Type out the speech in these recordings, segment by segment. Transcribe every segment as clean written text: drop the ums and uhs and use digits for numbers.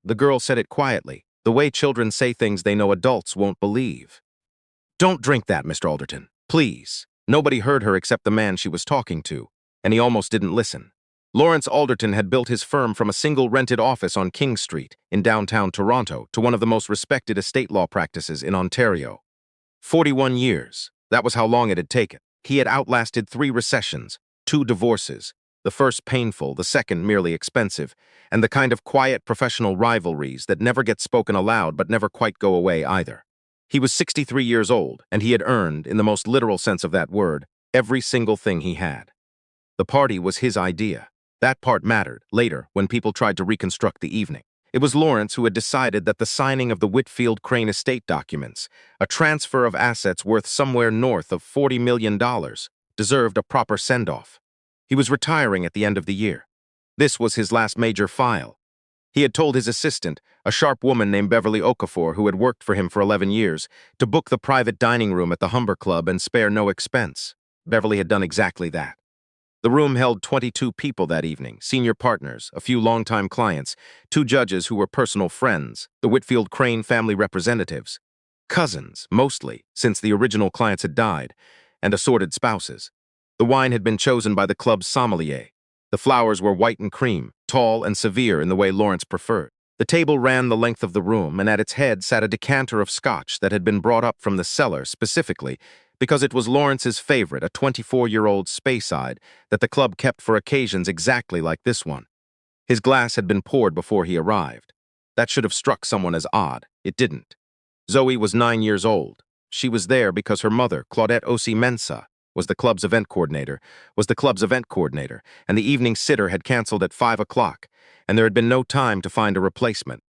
The girl said it quietly, the way children say things they know adults won't believe. "Don't drink that, Mr. Alderton. Please." Nobody heard her except the man she was talking to, and he almost didn't listen. Lawrence Alderton had built his firm from a single rented office on King Street in downtown Toronto to one of the most respected estate law practices in Ontario. 41 years. That was how long it had taken. He had outlasted 3 recessions, 2 divorces, the first painful, the second merely expensive, and the kind of quiet professional rivalries that never get spoken aloud but never quite go away either. He was 63 years old, and he had earned, in the most literal sense of that word, every single thing he had. The party was his idea. That part mattered, later, when people tried to reconstruct the evening. It was Lawrence who had decided that the signing of the Whitfield Crane estate documents, a transfer of assets worth somewhere north of $40 million, deserved a proper send-off. He was retiring at the end of the year. This was his last major file. He had told his assistant, a sharp woman named Beverly Okafor, who had worked for him for 11 years, to book the private dining room at the Humber Club and spare no expense. Beverly had done exactly that. The room held 22 people that evening, senior partners, a few longtime clients, 2 judges who were personal friends, the Whitfield Crane family representatives, cousins, mostly, since the original clients had died, and assorted spouses. The wine had been chosen by the club's sommelier. The flowers were white and cream, tall and severe in the way Lawrence preferred. The table ran the length of the room, and at its head sat a decanter of scotch that had been brought up from the cellar specifically because it was Lawrence's favorite, a 24-year-old Speyside that the club kept for occasions exactly like this one. His glass had been poured before he arrived. That should have struck someone as odd. It didn't. Zoe was 9 years old. She was there because her mother, Claudette Osi-Mensah, was the club's event coordinator, and the evening sitter had canceled at 5 o'clock, and there had been no time to find a replacement.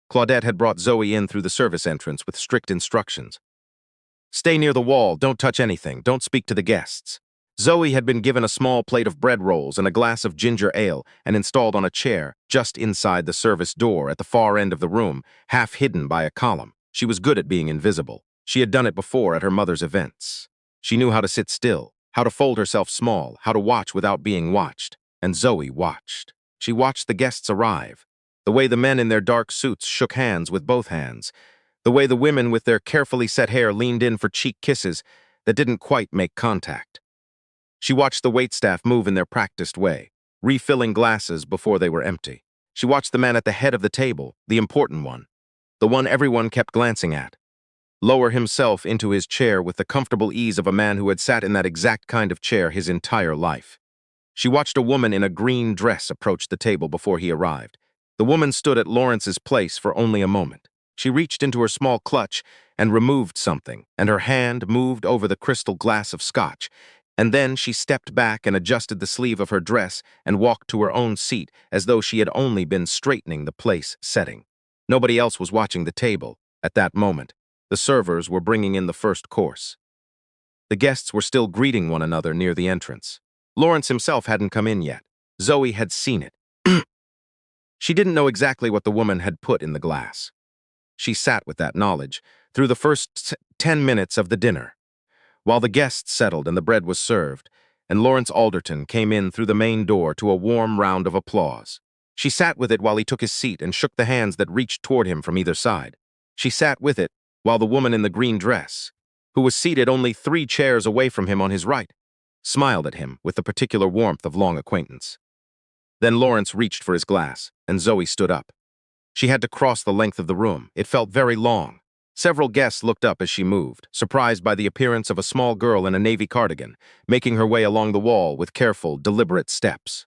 Claudette had brought Zoe in through the service entrance with strict instructions. "Stay near the wall, don't touch anything, don't speak to the guests." Zoe had been given a small plate of bread rolls and a glass of ginger ale and installed on a chair just inside the service door at the far end of the room, half hidden by a column. She was good at being invisible. She had done it before at her mother's events. She knew how to sit still, how to fold herself small, how to watch without being watched. And Zoe watched. She watched the guests arrive, the way the men in their dark suits shook hands with both hands, the way the women with their carefully set hair leaned in for cheek kisses that didn't quite make contact. She watched the waitstaff move in their practiced way, refilling glasses before they were empty. She watched the man at the head of the table, the important one, the one everyone kept glancing at, lower himself into his chair with the comfortable ease of a man who had sat in that exact kind of chair his entire life. She watched a woman in a green dress approach the table before he arrived. The woman stood at Lawrence's place for only a moment. She reached into her small clutch and removed something, and her hand moved over the crystal glass of scotch, and then she stepped back and adjusted the sleeve of her dress and walked to her own seat as though she had only been straightening the place setting. Nobody else was watching the table at that moment. The servers were bringing in the first course. The guests were still greeting one another near the entrance. Lawrence himself hadn't come in yet. Zoe had seen it. She didn't know exactly what the woman had put in the glass. She sat with that knowledge through the first 10 minutes of the dinner, while the guests settled and the bread was served, and Lawrence Alderton came in through the main door to a warm round of applause. She sat with it while he took his seat and shook the hands that reached toward him from either side. She sat with it while the woman in the green dress, who was seated only 3 chairs away from him on his right, smiled at him with the particular warmth of long acquaintance. Then Lawrence reached for his glass, and Zoe stood up. She had to cross the length of the room. It felt very long. Several guests looked up as she moved, surprised by the appearance of a small girl in a navy cardigan, making her way along the wall with careful, deliberate steps.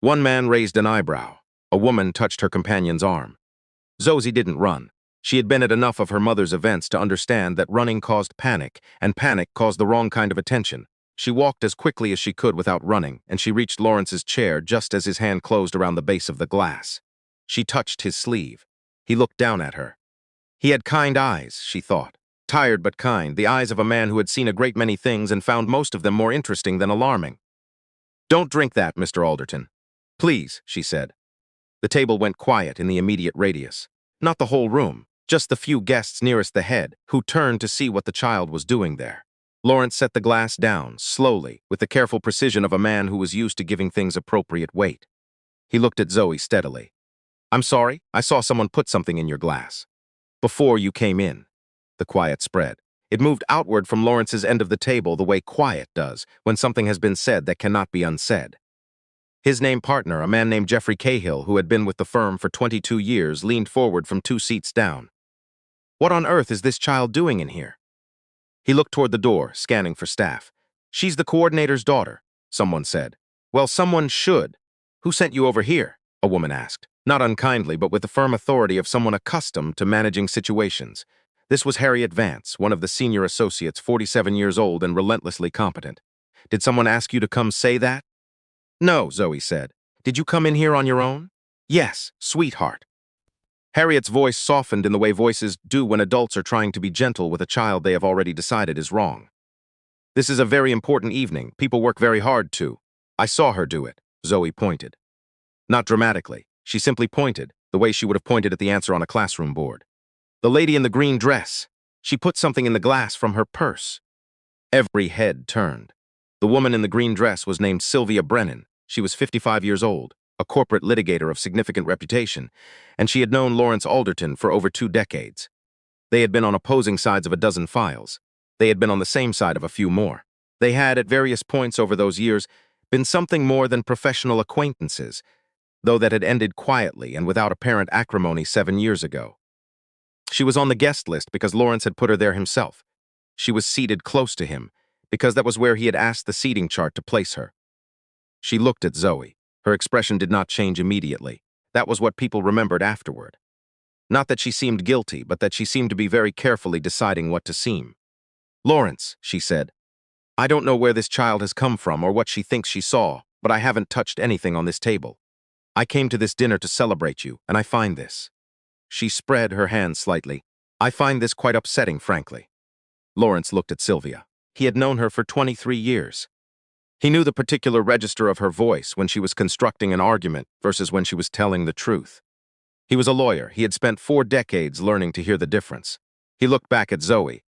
One man raised an eyebrow. A woman touched her companion's arm. Zoe didn't run. She had been at enough of her mother's events to understand that running caused panic, and panic caused the wrong kind of attention. She walked as quickly as she could without running, and she reached Lawrence's chair just as his hand closed around the base of the glass. She touched his sleeve. He looked down at her. He had kind eyes, she thought. Tired but kind, the eyes of a man who had seen a great many things and found most of them more interesting than alarming. "Don't drink that, Mr. Alderton. Please," she said. The table went quiet in the immediate radius. Not the whole room, just the few guests nearest the head, who turned to see what the child was doing there. Lawrence set the glass down, slowly, with the careful precision of a man who was used to giving things appropriate weight. He looked at Zoe steadily. I'm sorry, I saw someone put something in your glass. Before you came in. The quiet spread. It moved outward from Lawrence's end of the table the way quiet does when something has been said that cannot be unsaid. His named partner, a man named Jeffrey Cahill, who had been with the firm for 22 years, leaned forward from 2 seats down. What on earth is this child doing in here? He looked toward the door, scanning for staff. She's the coordinator's daughter, someone said. Well, someone should. Who sent you over here? A woman asked, not unkindly, but with the firm authority of someone accustomed to managing situations. This was Harriet Vance, one of the senior associates, 47 years old and relentlessly competent. Did someone ask you to come say that? No, Zoe said. Did you come in here on your own? Yes, sweetheart. Harriet's voice softened in the way voices do when adults are trying to be gentle with a child they have already decided is wrong. This is a very important evening. People work very hard too. I saw her do it, Zoe pointed. Not dramatically. She simply pointed, the way she would have pointed at the answer on a classroom board. The lady in the green dress. She put something in the glass from her purse. Every head turned. The woman in the green dress was named Sylvia Brennan. She was 55 years old, a corporate litigator of significant reputation, and she had known Lawrence Alderton for over 2 decades. They had been on opposing sides of a dozen files. They had been on the same side of a few more. They had, at various points over those years, been something more than professional acquaintances, though that had ended quietly and without apparent acrimony 7 years ago. She was on the guest list because Lawrence had put her there himself. She was seated close to him, because that was where he had asked the seating chart to place her. She looked at Zoe. Her expression did not change immediately. That was what people remembered afterward. Not that she seemed guilty, but that she seemed to be very carefully deciding what to seem. Lawrence, she said, I don't know where this child has come from or what she thinks she saw, but I haven't touched anything on this table. I came to this dinner to celebrate you, and I find this. She spread her hands slightly. I find this quite upsetting, frankly. Lawrence looked at Sylvia. He had known her for 23 years. He knew the particular register of her voice when she was constructing an argument versus when she was telling the truth. He was a lawyer. He had spent 4 decades learning to hear the difference. He looked back at Zoe.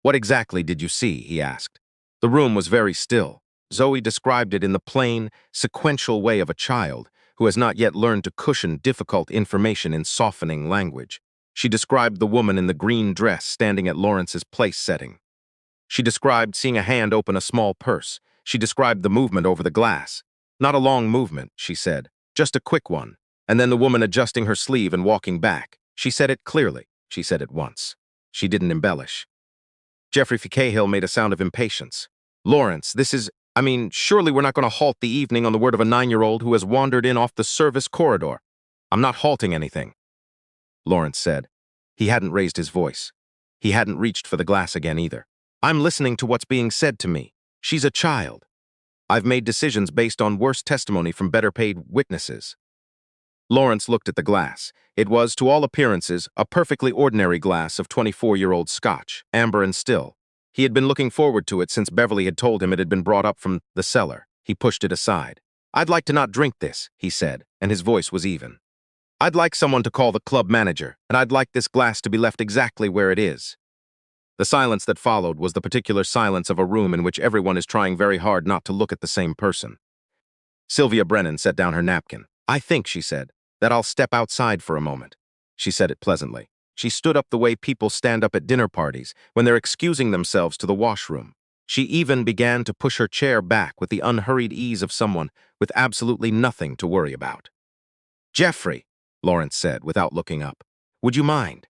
What exactly did you see? He asked. The room was very still. Zoe described it in the plain, sequential way of a child who has not yet learned to cushion difficult information in softening language. She described the woman in the green dress standing at Lawrence's place setting. She described seeing a hand open a small purse. She described the movement over the glass. Not a long movement, she said, just a quick one. And then the woman adjusting her sleeve and walking back. She said it clearly. She said it once. She didn't embellish. Jeffrey Cahill made a sound of impatience. Lawrence, surely we're not going to halt the evening on the word of a 9-year-old who has wandered in off the service corridor. I'm not halting anything, Lawrence said. He hadn't raised his voice. He hadn't reached for the glass again either. I'm listening to what's being said to me. She's a child. I've made decisions based on worse testimony from better-paid witnesses. Lawrence looked at the glass. It was, to all appearances, a perfectly ordinary glass of 24-year-old scotch, amber and still. He had been looking forward to it since Beverly had told him it had been brought up from the cellar. He pushed it aside. I'd like to not drink this, he said, and his voice was even. I'd like someone to call the club manager, and I'd like this glass to be left exactly where it is. The silence that followed was the particular silence of a room in which everyone is trying very hard not to look at the same person. Sylvia Brennan set down her napkin. I think, she said, that I'll step outside for a moment. She said it pleasantly. She stood up the way people stand up at dinner parties when they're excusing themselves to the washroom. She even began to push her chair back with the unhurried ease of someone with absolutely nothing to worry about. Jeffrey, Lawrence said without looking up, would you mind?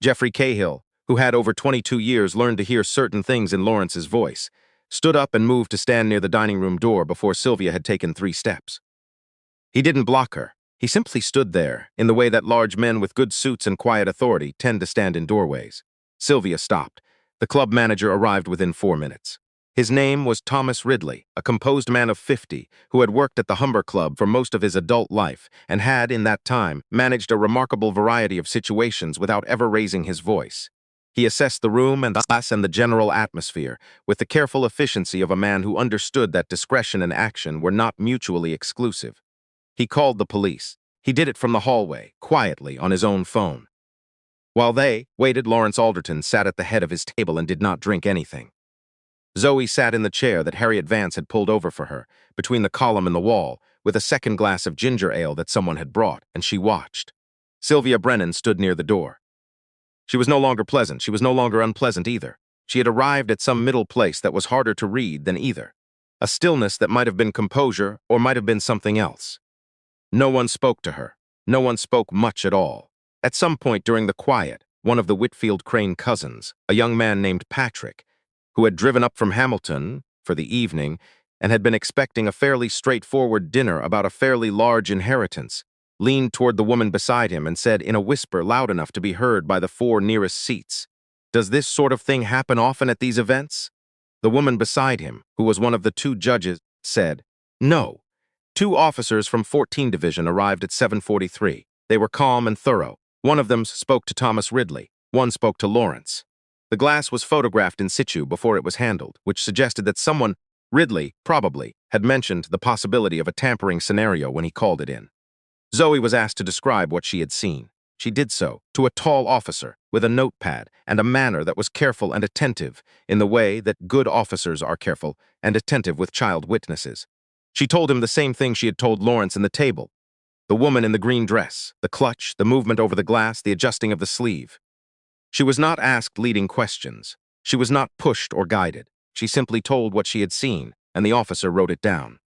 Jeffrey Cahill, who had over 22 years learned to hear certain things in Lawrence's voice, stood up and moved to stand near the dining room door before Sylvia had taken 3 steps. He didn't block her. He simply stood there, in the way that large men with good suits and quiet authority tend to stand in doorways. Sylvia stopped. The club manager arrived within 4 minutes. His name was Thomas Ridley, a composed man of 50 who had worked at the Humber Club for most of his adult life and had, in that time, managed a remarkable variety of situations without ever raising his voice. He assessed the room and the class and the general atmosphere with the careful efficiency of a man who understood that discretion and action were not mutually exclusive. He called the police. He did it from the hallway, quietly, on his own phone. While they waited, Lawrence Alderton sat at the head of his table and did not drink anything. Zoe sat in the chair that Harriet Vance had pulled over for her, between the column and the wall, with a second glass of ginger ale that someone had brought, and she watched. Sylvia Brennan stood near the door. She was no longer pleasant. She was no longer unpleasant either. She had arrived at some middle place that was harder to read than either. A stillness that might have been composure or might have been something else. No one spoke to her. No one spoke much at all. At some point during the quiet, one of the Whitfield Crane cousins, a young man named Patrick, who had driven up from Hamilton for the evening and had been expecting a fairly straightforward dinner about a fairly large inheritance, leaned toward the woman beside him and said in a whisper loud enough to be heard by the four nearest seats, "Does this sort of thing happen often at these events?" The woman beside him, who was one of the two judges, said, "No." Two officers from 14 Division arrived at 7:43. They were calm and thorough. One of them spoke to Thomas Ridley. One spoke to Lawrence. The glass was photographed in situ before it was handled, which suggested that someone, Ridley, probably, had mentioned the possibility of a tampering scenario when he called it in. Zoe was asked to describe what she had seen. She did so, to a tall officer, with a notepad and a manner that was careful and attentive in the way that good officers are careful and attentive with child witnesses. She told him the same thing she had told Lawrence in the table. The woman in the green dress, the clutch, the movement over the glass, the adjusting of the sleeve. She was not asked leading questions. She was not pushed or guided. She simply told what she had seen, and the officer wrote it down.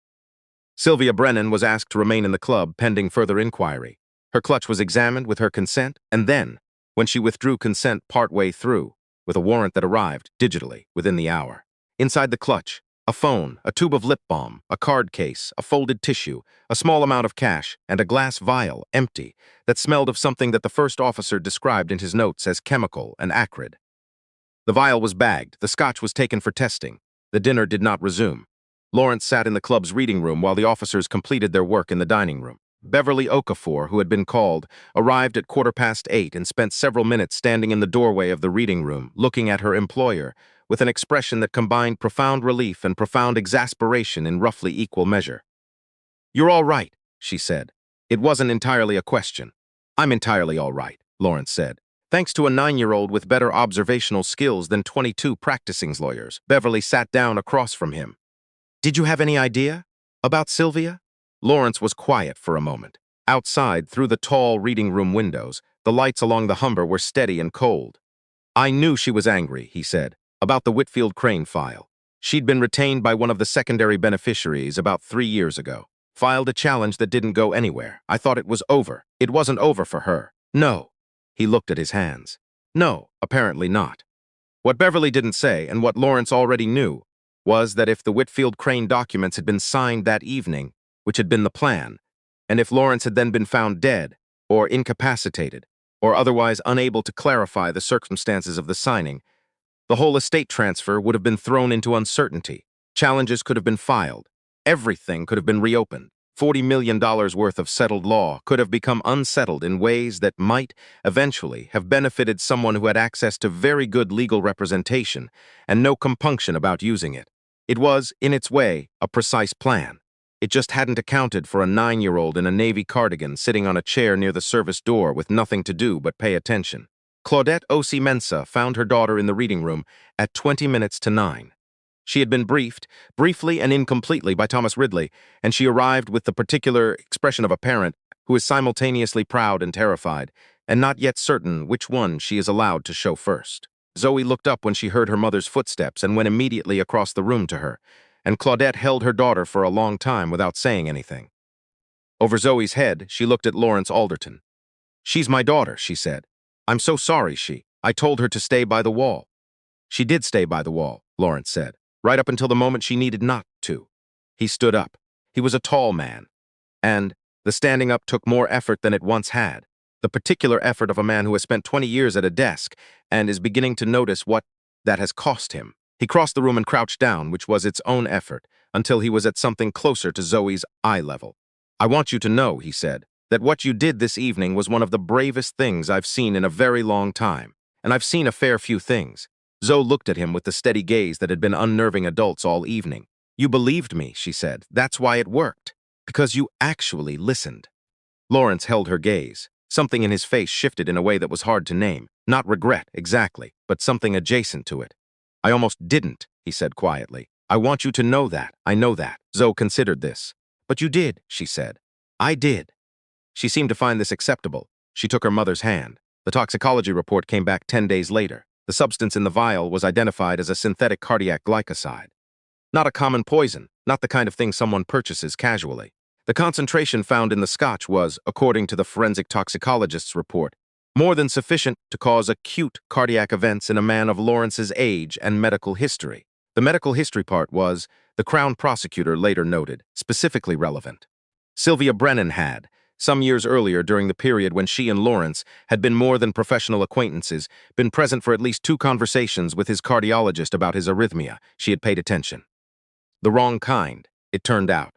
Sylvia Brennan was asked to remain in the club pending further inquiry. Her clutch was examined with her consent, and then, when she withdrew consent partway through, with a warrant that arrived, digitally, within the hour. Inside the clutch, a phone, a tube of lip balm, a card case, a folded tissue, a small amount of cash, and a glass vial, empty, that smelled of something that the first officer described in his notes as chemical and acrid. The vial was bagged, the scotch was taken for testing. The dinner did not resume. Lawrence sat in the club's reading room while the officers completed their work in the dining room. Beverly Okafor, who had been called, arrived at 8:15 and spent several minutes standing in the doorway of the reading room, looking at her employer, with an expression that combined profound relief and profound exasperation in roughly equal measure. "You're all right," she said. It wasn't entirely a question. "I'm entirely all right," Lawrence said. Thanks to a 9-year-old with better observational skills than 22 practicing lawyers, Beverly sat down across from him. "Did you have any idea? About Sylvia?" Lawrence was quiet for a moment. Outside, through the tall reading room windows, the lights along the Humber were steady and cold. "I knew she was angry," he said, "about the Whitfield Crane file. She'd been retained by one of the secondary beneficiaries about 3 years ago. Filed a challenge that didn't go anywhere. I thought it was over. It wasn't over for her. No." He looked at his hands. "No, apparently not." What Beverly didn't say, and what Lawrence already knew, was that if the Whitfield Crane documents had been signed that evening, which had been the plan, and if Lawrence had then been found dead, or incapacitated, or otherwise unable to clarify the circumstances of the signing, the whole estate transfer would have been thrown into uncertainty. Challenges could have been filed. Everything could have been reopened. $40 million worth of settled law could have become unsettled in ways that might, eventually, have benefited someone who had access to very good legal representation and no compunction about using it. It was, in its way, a precise plan. It just hadn't accounted for a 9-year-old in a navy cardigan sitting on a chair near the service door with nothing to do but pay attention. Claudette Osi Mensah found her daughter in the reading room at 20 minutes to 9. She had been briefed, briefly and incompletely, by Thomas Ridley, and she arrived with the particular expression of a parent who is simultaneously proud and terrified, and not yet certain which one she is allowed to show first. Zoe looked up when she heard her mother's footsteps and went immediately across the room to her, and Claudette held her daughter for a long time without saying anything. Over Zoe's head, she looked at Lawrence Alderton. "She's my daughter," she said. "I'm so sorry I told her to stay by the wall." "She did stay by the wall," Lawrence said, "right up until the moment she needed not to." He stood up. He was a tall man, and the standing up took more effort than it once had, the particular effort of a man who has spent 20 years at a desk and is beginning to notice what that has cost him. He crossed the room and crouched down, which was its own effort, until he was at something closer to Zoe's eye level. "I want you to know," he said, "that what you did this evening was one of the bravest things I've seen in a very long time, and I've seen a fair few things." Zoe looked at him with the steady gaze that had been unnerving adults all evening. "You believed me," she said. "That's why it worked. Because you actually listened." Lawrence held her gaze. Something in his face shifted in a way that was hard to name. Not regret, exactly, but something adjacent to it. "I almost didn't," he said quietly. "I want you to know that. I know that." Zoe considered this. But you did, she said. I did. She seemed to find this acceptable. She took her mother's hand. The toxicology report came back 10 days later. The substance in the vial was identified as a synthetic cardiac glycoside. Not a common poison, not the kind of thing someone purchases casually. The concentration found in the scotch was, according to the forensic toxicologist's report, more than sufficient to cause acute cardiac events in a man of Lawrence's age and medical history. The medical history part was, the Crown prosecutor later noted, specifically relevant. Sylvia Brennan had, some years earlier during the period when she and Lawrence had been more than professional acquaintances, been present for at least 2 conversations with his cardiologist about his arrhythmia. She had paid attention. The wrong kind, it turned out.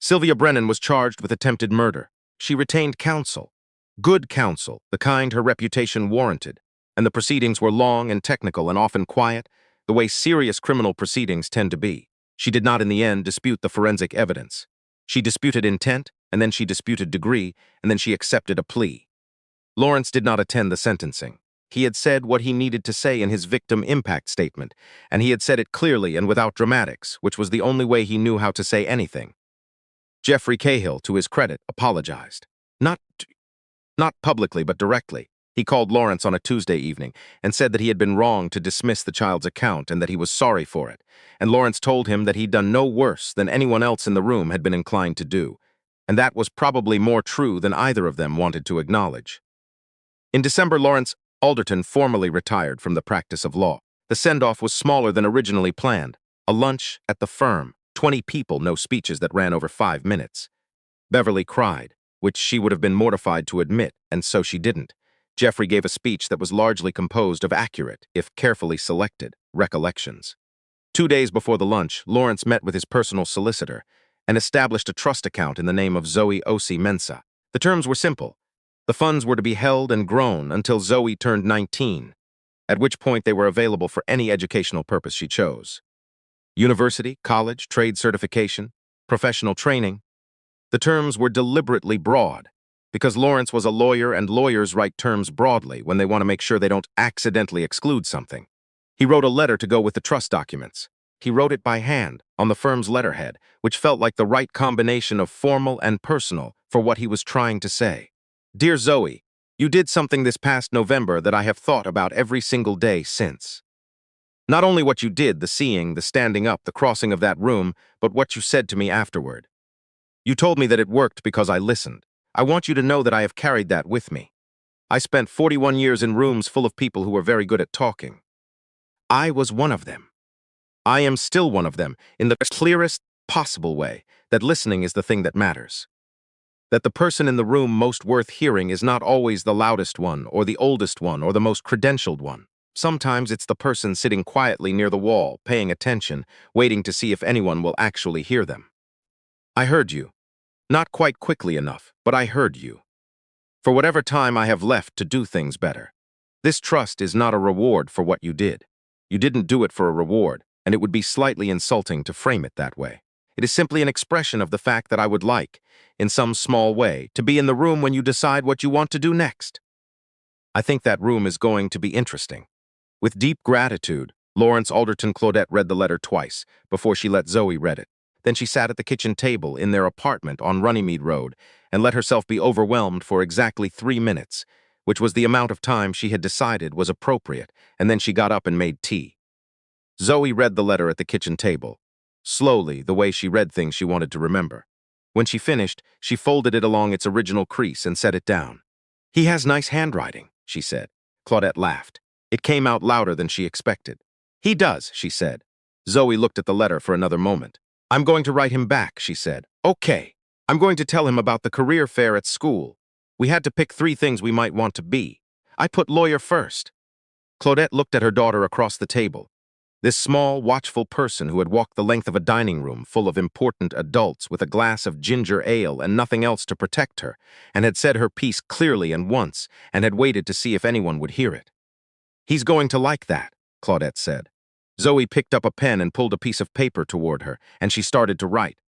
Sylvia Brennan was charged with attempted murder. She retained counsel. Good counsel, the kind her reputation warranted. And the proceedings were long and technical and often quiet, the way serious criminal proceedings tend to be. She did not in the end dispute the forensic evidence. She disputed intent, and then she disputed degree, and then she accepted a plea. Lawrence did not attend the sentencing. He had said what he needed to say in his victim impact statement, and he had said it clearly and without dramatics, which was the only way he knew how to say anything. Jeffrey Cahill, to his credit, apologized. Not publicly, but directly. He called Lawrence on a Tuesday evening and said that he had been wrong to dismiss the child's account and that he was sorry for it. And Lawrence told him that he'd done no worse than anyone else in the room had been inclined to do. And that was probably more true than either of them wanted to acknowledge. In December, Lawrence Alderton formally retired from the practice of law. The send-off was smaller than originally planned. A lunch at the firm. 20 people, no speeches that ran over 5 minutes. Beverly cried, which she would have been mortified to admit, and so she didn't. Jeffrey gave a speech that was largely composed of accurate, if carefully selected, recollections. 2 days before the lunch, Lawrence met with his personal solicitor and established a trust account in the name of Zoe Osi Mensah. The terms were simple. The funds were to be held and grown until Zoe turned 19, at which point they were available for any educational purpose she chose. University, college, trade certification, professional training. The terms were deliberately broad, because Lawrence was a lawyer and lawyers write terms broadly when they want to make sure they don't accidentally exclude something. He wrote a letter to go with the trust documents. He wrote it by hand, on the firm's letterhead, which felt like the right combination of formal and personal for what he was trying to say. Dear Zoe, you did something this past November that I have thought about every single day since. Not only what you did, the seeing, the standing up, the crossing of that room, but what you said to me afterward. You told me that it worked because I listened. I want you to know that I have carried that with me. I spent 41 years in rooms full of people who were very good at talking. I was one of them. I am still one of them, in the clearest possible way, that listening is the thing that matters. That the person in the room most worth hearing is not always the loudest one, or the oldest one, or the most credentialed one. Sometimes it's the person sitting quietly near the wall, paying attention, waiting to see if anyone will actually hear them. I heard you. Not quite quickly enough, but I heard you. For whatever time I have left to do things better. This trust is not a reward for what you did. You didn't do it for a reward, and it would be slightly insulting to frame it that way. It is simply an expression of the fact that I would like, in some small way, to be in the room when you decide what you want to do next. I think that room is going to be interesting. With deep gratitude, Lawrence Alderton Claudette read the letter twice before she let Zoe read it. Then she sat at the kitchen table in their apartment on Runnymede Road and let herself be overwhelmed for exactly 3 minutes, which was the amount of time she had decided was appropriate, and then she got up and made tea. Zoe read the letter at the kitchen table, slowly, the way she read things she wanted to remember. When she finished, she folded it along its original crease and set it down. He has nice handwriting, she said. Claudette laughed. It came out louder than she expected. He does, she said. Zoe looked at the letter for another moment. I'm going to write him back, she said. Okay. I'm going to tell him about the career fair at school. We had to pick 3 things we might want to be. I put lawyer first. Claudette looked at her daughter across the table. This small, watchful person who had walked the length of a dining room full of important adults with a glass of ginger ale and nothing else to protect her, and had said her piece clearly and once, and had waited to see if anyone would hear it. He's going to like that, Claudette said. Zoe picked up a pen and pulled a piece of paper toward her, and she started to write.